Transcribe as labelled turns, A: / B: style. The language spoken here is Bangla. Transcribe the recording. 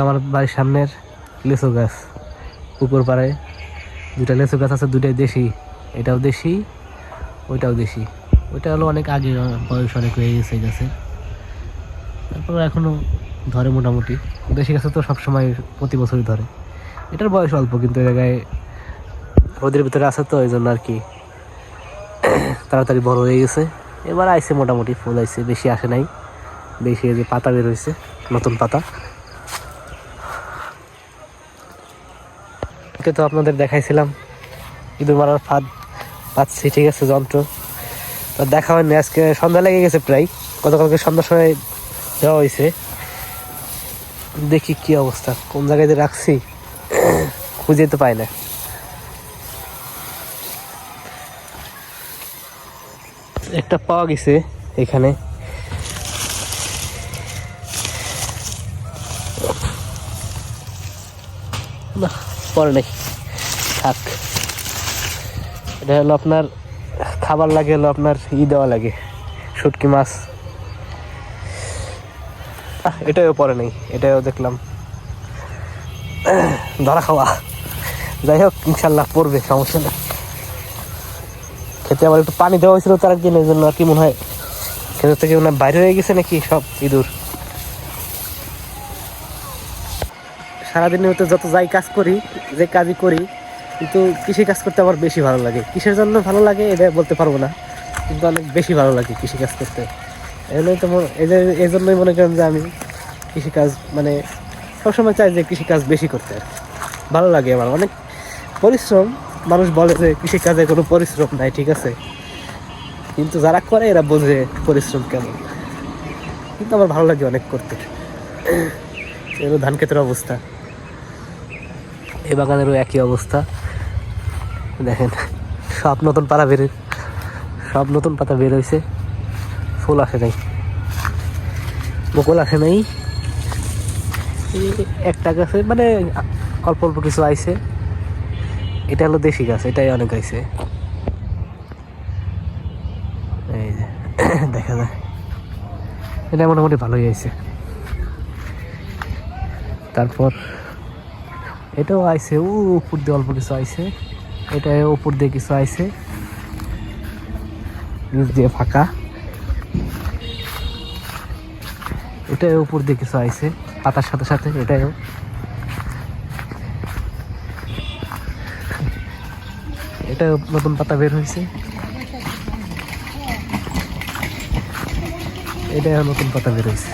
A: আমার বাড়ির সামনের লিচু গাছ, পুকুর পাড়ে দুটা লিচু গাছ আছে, দুটাই দেশি। এটাও দেশি, ওইটাও দেশি। ওইটা হলো অনেক আগে, বয়স অনেক হয়ে গেছে গাছে, তারপর এখনো ধরে মোটামুটি। দেশি গাছে তো সবসময় প্রতি বছরই ধরে। এটার বয়স অল্প, কিন্তু এই জায়গায় রোদের ভিতরে আছে তো এই জন্য আর কি তাড়াতাড়ি বড় হয়ে গেছে। এবার আইছে মোটামুটি, ফুল আইছে, বেশি আসে নাই। বেশি যে পাতা বের হয়েছে, নতুন পাতা। ওকে তো আপনাদের দেখাইছিলাম ইঁদুর মারার ফাঁদ পাচ্ছি, ঠিক আছে, যন্ত্র তো দেখা হয়নি। আজকে সন্ধ্যা লেগে গেছে প্রায়, গতকালকে সন্ধ্যার সময় দেওয়া হয়েছে। দেখি কি অবস্থা, কোন জায়গায় যে রাখছি খুঁজে তো পাই না। একটা পাওয়া গেছে এখানে, না পরে নাই, থাক। এটা হলো আপনার খাবার লাগে, হলো আপনার দেওয়া লাগে, শুটকি মাছ। এটাও পরে নেই, এটাও দেখলাম ধরা খাওয়া। যাই হোক, ইনশাল্লাহ পড়বে, সমস্যা না। খেতে আবার একটু পানি দেওয়া হয়েছিল তার একদিন, এই জন্য আর কি মনে হয় খেতে থেকে মনে হয় বাইরে হয়ে গেছে নাকি সব ইঁদুর। সারাদিনের মধ্যে যত যাই কাজ করি, যে কাজই করি, কিন্তু কৃষি কাজ করতে আমার বেশি ভালো লাগে। কিসের জন্য ভালো লাগে এটা বলতে পারবো না, কিন্তু অনেক বেশি ভালো লাগে কৃষি কাজ করতে। এজন্যই তো এই জন্যই মনে করেন যে আমি কৃষিকাজ মানে সবসময় চাই যে কৃষিকাজ বেশি করতে। আর ভালো লাগে আমার অনেক। পরিশ্রম, মানুষ বলে যে কৃষিকাজে কোনো পরিশ্রম নাই, ঠিক আছে, কিন্তু যারা করে এরা বোঝে পরিশ্রম কেমন। কিন্তু আমার ভালো লাগে অনেক করতে। এগুলো ধান ক্ষেতের অবস্থা, এই বাগানেরও একই অবস্থা। দেখেন সব নতুন পাতা বের, সব নতুন পাতা বের হয়েছে, ফুল আসে নাই, মুকুল আসে নাই। একটা গাছে মানে অল্প অল্প কিছু আইছে। এটা হলো দেশি গাছ, এটাই অনেক আইছে, এই যে দেখা যায়। এটা মোটামুটি ভালোই আইছে। তারপর এটাও আইছে, উপর দিয়ে অল্প কিছু আইছে, এটা উপর দিয়ে কিছু আইছে, নিচ দিয়ে ফাঁকা। এটাও উপর দিয়ে কিছু আইছে পাতার সাথে সাথে, এটাও। এটাও নতুন পাতা বের হয়েছে, এটাও নতুন পাতা বের হয়েছে।